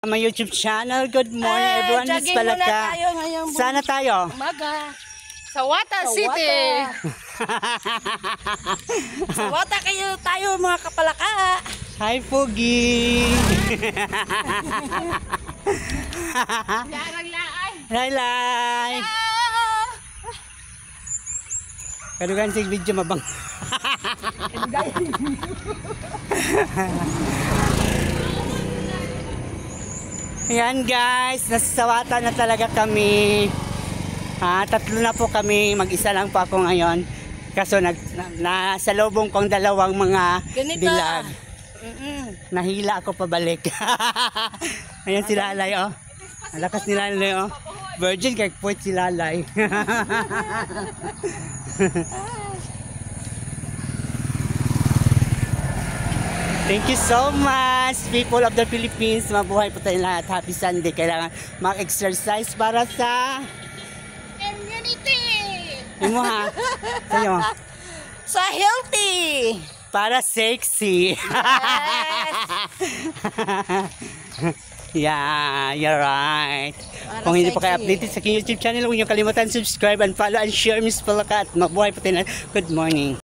My YouTube channel. Good morning everyone. Miss Palaka. Sana tayo? Umaga. Sawata City. Sawata kayo tayo mga kapalaka. Hi Pogi. Lai. Kadugan sig video mabang. Ayan guys, nasasawatan na talaga kami. Tatlo na po kami, mag-isa lang po ako ngayon. Kaso nasa lobong kong dalawang mga dilag. Nahila ako pabalik. Ayan si Lalay oh. Ang lakas ni Lalay oh. Virgin kay point si Lalay. Thank you so much, people of the Philippines. Mabuhay po tayo lahat. Happy Sunday. Kailangan mag-exercise para sa Immunity. Yung mo ha? Sa'yo? Sa healthy. Para sexy. Yeah, you're right. Kung hindi pa kayo updated sa aking YouTube channel, huwag niyo kalimutan subscribe and follow and share Miss Palaka. At mabuhay po tayo lahat. Good morning.